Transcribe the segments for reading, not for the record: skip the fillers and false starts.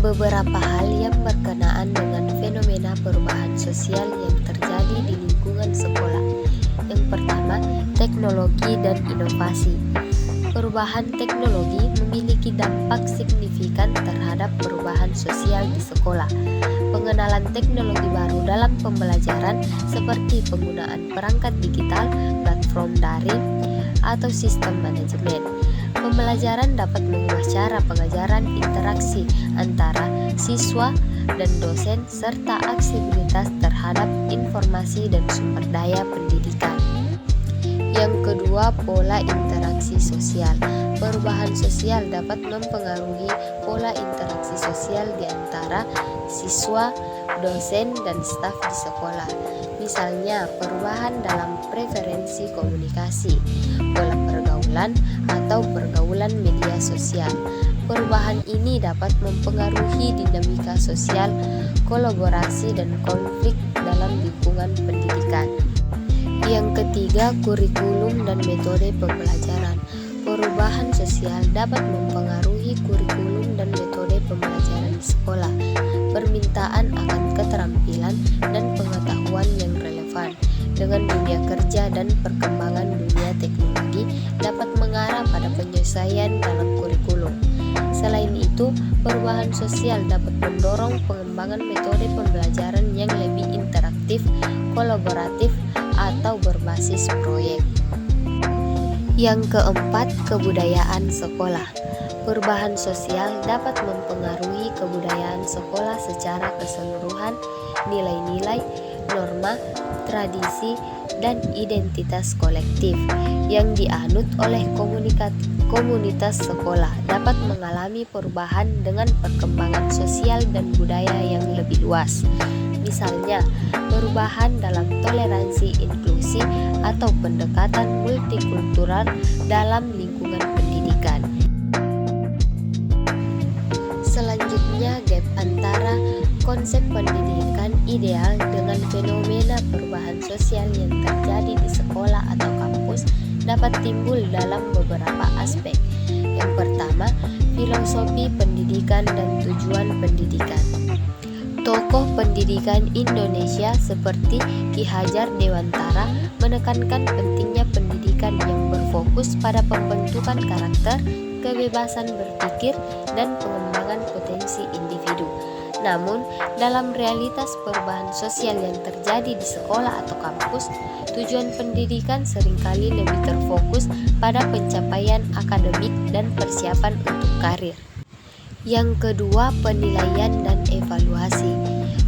Beberapa hal yang berkenaan dengan fenomena perubahan sosial yang terjadi di lingkungan sekolah. Yang pertama, teknologi dan inovasi. Perubahan teknologi memiliki dampak signifikan terhadap perubahan sosial di sekolah. Pengenalan teknologi baru dalam pembelajaran seperti penggunaan perangkat digital, platform daring, atau sistem manajemen. Pembelajaran dapat mengubah cara pengajaran, interaksi antara siswa dan dosen, serta aksesibilitas terhadap informasi dan sumber daya pendidikan. Yang kedua, pola interaksi sosial. Perubahan sosial dapat mempengaruhi pola interaksi sosial di antara siswa, dosen, dan staf di sekolah. Misalnya, perubahan dalam preferensi komunikasi, pola pergaulan, atau pergaulan media sosial. Perubahan ini dapat mempengaruhi dinamika sosial, kolaborasi, dan konflik dalam lingkungan pendidikan. Yang ketiga, kurikulum dan metode pembelajaran. Perubahan sosial dapat mempengaruhi kurikulum dan metode pembelajaran di sekolah. Permintaan akan keterampilan dan pengetahuan yang relevan dengan dunia kerja dan perkembangan dunia teknologi dapat mengarah pada penyesuaian dalam kurikulum. Selain itu, perubahan sosial dapat mendorong pengembangan metode pembelajaran yang lebih interaktif, kolaboratif, atau berbasis proyek. Yang keempat, kebudayaan sekolah. Perubahan sosial dapat mempengaruhi kebudayaan sekolah secara keseluruhan. Nilai-nilai, norma, tradisi, dan identitas kolektif yang dianut oleh komunitas sekolah dapat mengalami perubahan dengan perkembangan sosial dan budaya yang lebih luas. Misalnya, perubahan dalam toleransi inklusi atau pendekatan multikultural dalam lingkungan pendidikan. Selanjutnya, gap antara konsep pendidikan ideal dengan fenomena perubahan sosial yang terjadi di sekolah atau kampus dapat timbul dalam beberapa aspek. Yang pertama, filosofi pendidikan dan tujuan pendidikan. Tokoh pendidikan Indonesia seperti Ki Hajar Dewantara menekankan pentingnya pendidikan yang berfokus pada pembentukan karakter, kebebasan berpikir, dan pengembangan potensi individu. Namun, dalam realitas perubahan sosial yang terjadi di sekolah atau kampus, tujuan pendidikan seringkali lebih terfokus pada pencapaian akademik dan persiapan untuk karir. Yang kedua, penilaian dan evaluasi.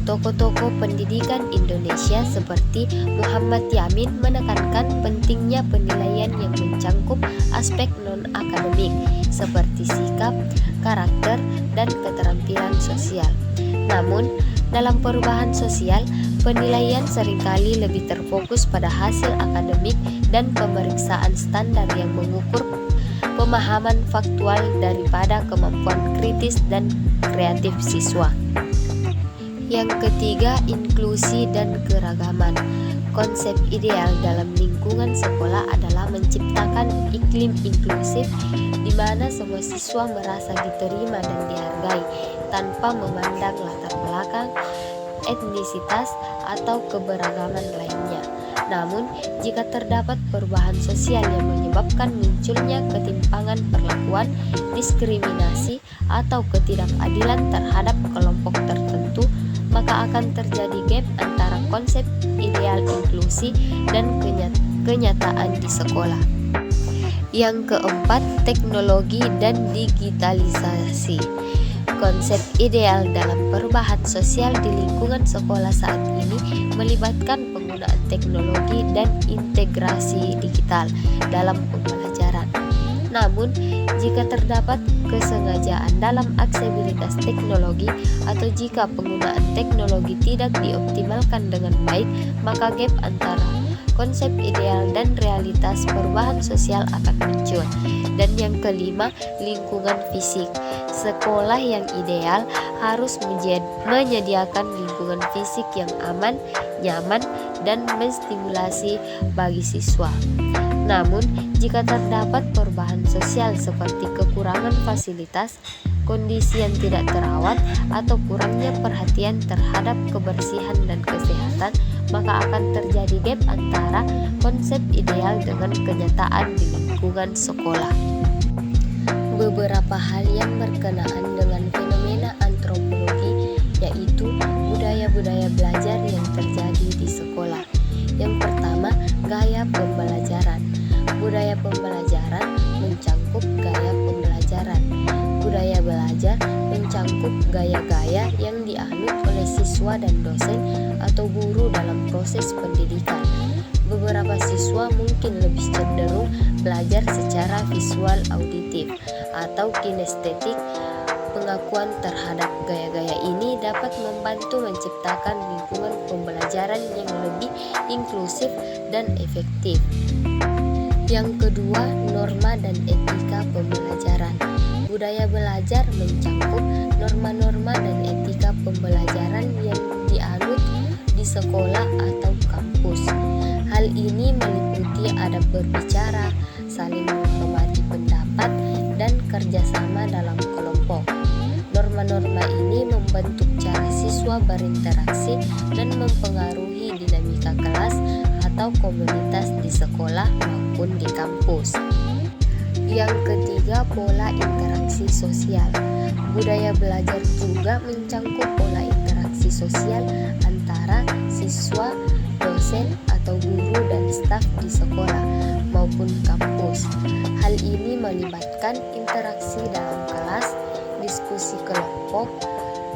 Tokoh-tokoh pendidikan Indonesia seperti Muhammad Yamin menekankan pentingnya penilaian yang mencangkup aspek non-akademik seperti sikap, karakter, dan keterampilan sosial. Namun, dalam perubahan sosial, penilaian seringkali lebih terfokus pada hasil akademik dan pemeriksaan standar yang mengukur pemahaman faktual daripada kemampuan kritis dan kreatif siswa. Yang ketiga, inklusi dan keragaman. Konsep ideal dalam lingkungan sekolah adalah menciptakan iklim inklusif di mana semua siswa merasa diterima dan dihargai tanpa memandang latar belakang, etnisitas, atau keberagaman lainnya. Namun, jika terdapat perubahan sosial yang menyebabkan munculnya ketimpangan perlakuan, diskriminasi, atau ketidakadilan terhadap kelompok tertentu, maka akan terjadi gap antara konsep ideal inklusi dan kenyataan di sekolah. Yang keempat, teknologi dan digitalisasi. Konsep ideal dalam perubahan sosial di lingkungan sekolah saat ini melibatkan penggunaan teknologi dan integrasi digital dalam pembelajaran. Namun, jika terdapat kesengajaan dalam aksesibilitas teknologi atau jika penggunaan teknologi tidak dioptimalkan dengan baik, maka gap antara konsep ideal dan realitas perubahan sosial akan muncul. Dan yang kelima, lingkungan fisik. Sekolah yang ideal harus menyediakan lingkungan fisik yang aman, nyaman, dan menstimulasi bagi siswa. Namun, jika terdapat perubahan sosial seperti kekurangan fasilitas, kondisi yang tidak terawat, atau kurangnya perhatian terhadap kebersihan dan kesehatan, maka akan terjadi gap antara konsep ideal dengan kenyataan di lingkungan sekolah. Beberapa hal yang berkenaan dengan fenomena antropologi yaitu budaya-budaya belajar yang terjadi di sekolah. Yang pertama, gaya pembelajaran. Budaya pembelajaran mencangkup gaya pembelajaran. Budaya belajar mencangkup gaya-gaya yang dianut oleh siswa dan dosen atau guru dalam proses pendidikan. Beberapa siswa mungkin lebih cenderung belajar secara visual auditif atau kinestetik. Pengakuan terhadap gaya-gaya ini dapat membantu menciptakan lingkungan pembelajaran yang lebih inklusif dan efektif. Yang kedua, norma dan etika pembelajaran. Budaya belajar mencangkup norma-norma dan etika pembelajaran yang dianut di sekolah atau kampus. Hal ini meliputi adab berbicara, saling menghormati pendapat, dan kerjasama dalam kelompok. Norma-norma ini membentuk cara siswa berinteraksi dan mempengaruhi dinamika kelas atau komunitas di sekolah maupun di kampus. Yang ketiga, pola interaksi sosial. Budaya belajar juga mencangkup pola interaksi sosial antara siswa, dosen, atau guru dan staf di sekolah maupun kampus. Hal ini melibatkan interaksi dalam kelas, diskusi kelompok,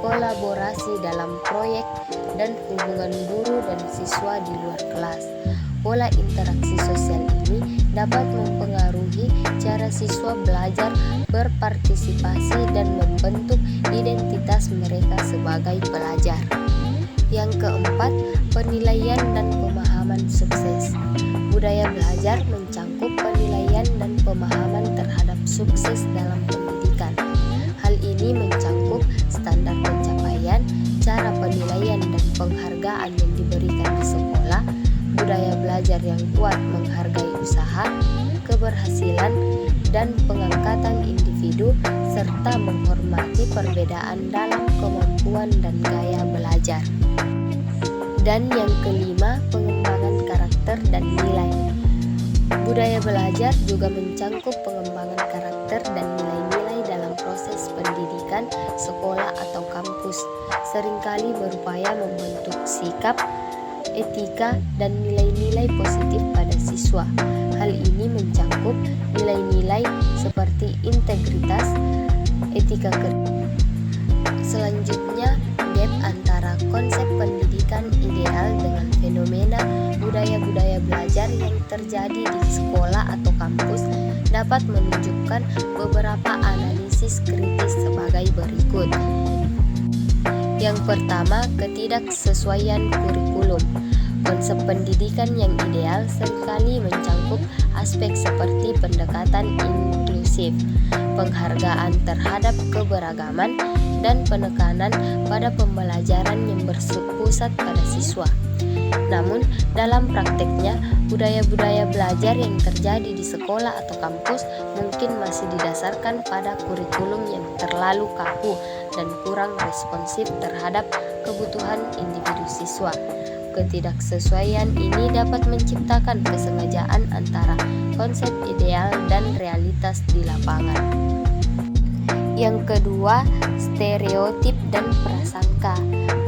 kolaborasi dalam proyek, dan hubungan guru dan siswa di luar kelas. Pola interaksi sosial ini dapat mempengaruhi cara siswa belajar, berpartisipasi, dan membentuk identitas mereka sebagai pelajar. Yang keempat, penilaian dan pemahaman sukses. Budaya belajar mencangkup penilaian dan pemahaman terhadap sukses dalam pendidikan. Hal ini mencangkup standar pencapaian, cara penilaian dan penghargaan yang diberikan di sekolah. Budaya belajar yang kuat menghargai usaha, keberhasilan, dan pengangkatan individu, serta menghormati perbedaan dalam kemampuan dan gaya belajar. Dan yang kelima, pengembangan karakter dan nilai. Budaya belajar juga mencangkup pengembangan karakter dan nilai-nilai dalam proses pendidikan, sekolah atau kampus. Seringkali berupaya membentuk sikap, etika, dan nilai-nilai positif pada siswa. Hal ini mencangkup nilai-nilai seperti integritas, etika kerja. Selanjutnya, gap antara konsep pendidikan ideal dengan fenomena budaya-budaya belajar yang terjadi di sekolah atau kampus dapat menunjukkan beberapa analisis kritis sebagai berikut. Yang pertama, ketidaksesuaian kurikulum. Konsep pendidikan yang ideal seringkali mencangkup aspek seperti pendekatan inklusif, penghargaan terhadap keberagaman, dan penekanan pada pembelajaran yang berpusat pada siswa. Namun, dalam prakteknya, budaya-budaya belajar yang terjadi di sekolah atau kampus mungkin masih didasarkan pada kurikulum yang terlalu kaku dan kurang responsif terhadap kebutuhan individu siswa. Ketidaksesuaian ini dapat menciptakan kesengajaan antara konsep ideal dan realitas di lapangan. Yang kedua, stereotip dan prasangka.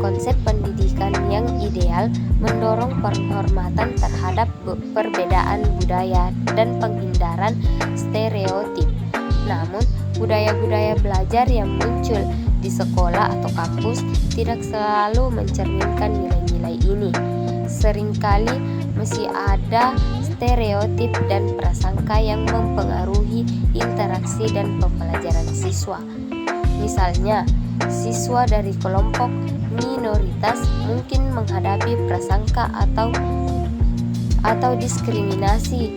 Konsep pendidikan yang ideal mendorong penghormatan terhadap perbedaan budaya dan penghindaran stereotip. Namun, budaya-budaya belajar yang muncul di sekolah atau kampus tidak selalu mencerminkan nilai-nilai ini. Seringkali masih ada stereotip dan prasangka yang mempengaruhi interaksi dan pembelajaran siswa. Misalnya, siswa dari kelompok minoritas mungkin menghadapi prasangka atau diskriminasi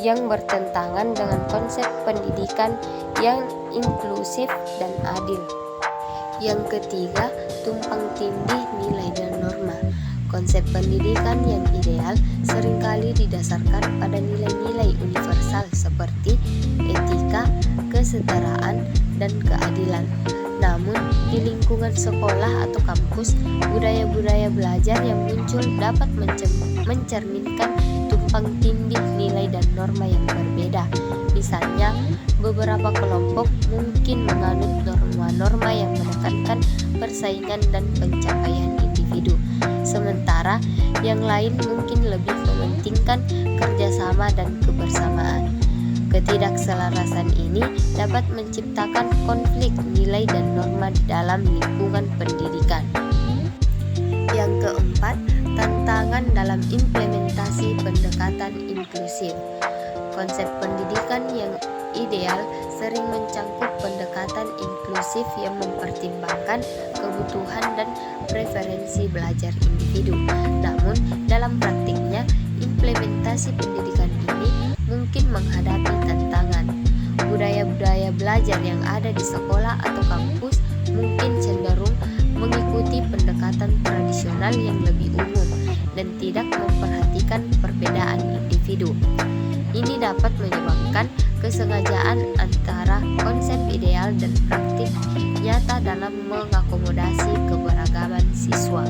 yang bertentangan dengan konsep pendidikan yang inklusif dan adil. Yang ketiga, tumpang tindih nilai dan norma. Konsep pendidikan yang ideal seringkali didasarkan pada nilai-nilai universal seperti etika, kesetaraan, dan keadilan. Namun, di lingkungan sekolah atau kampus, budaya-budaya belajar yang muncul dapat mencerminkan tumpang tindih nilai dan norma yang berbeda. Misalnya, beberapa kelompok mungkin menganut norma-norma yang menekankan persaingan dan pencapaian individu, sementara yang lain mungkin lebih mementingkan kerjasama dan kebersamaan. Ketidakselarasan ini dapat menciptakan konflik nilai dan norma di dalam lingkungan pendidikan. Yang keempat, tantangan dalam implementasi pendekatan inklusif. Konsep pendidikan yang ideal sering mencangkup pendekatan inklusif yang mempertimbangkan kebutuhan dan preferensi belajar individu. Namun, dalam praktiknya, implementasi pendidikan ini mungkin menghadapi tantangan. Budaya-budaya belajar yang ada di sekolah atau kampus mungkin cenderung mengikuti pendekatan tradisional yang lebih umum dan tidak memperhatikan perbedaan individu. Ini dapat menyebabkan kesengajaan antara konsep ideal dan praktik nyata dalam mengakomodasi keberagaman siswa.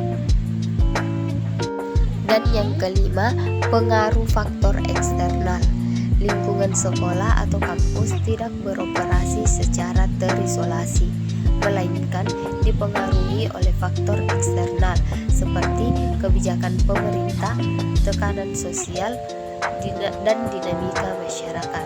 Dan yang kelima, pengaruh faktor eksternal. Lingkungan sekolah atau kampus tidak beroperasi secara terisolasi, melainkan dipengaruhi oleh faktor eksternal seperti kebijakan pemerintah, tekanan sosial, dan dinamika masyarakat.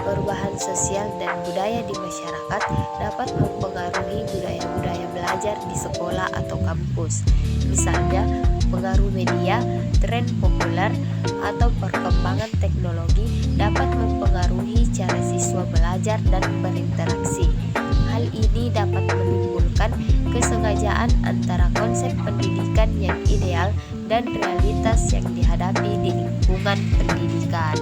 Perubahan sosial dan budaya di masyarakat dapat mempengaruhi budaya-budaya belajar di sekolah atau kampus. Misalnya, pengaruh media, tren populer, atau perkembangan teknologi dapat mempengaruhi cara siswa belajar dan berinteraksi. Hal ini dapat menimbulkan kesengajaan antara konsep pendidikan yang ideal dan realitas yang dihadapi di lingkungan pendidikan.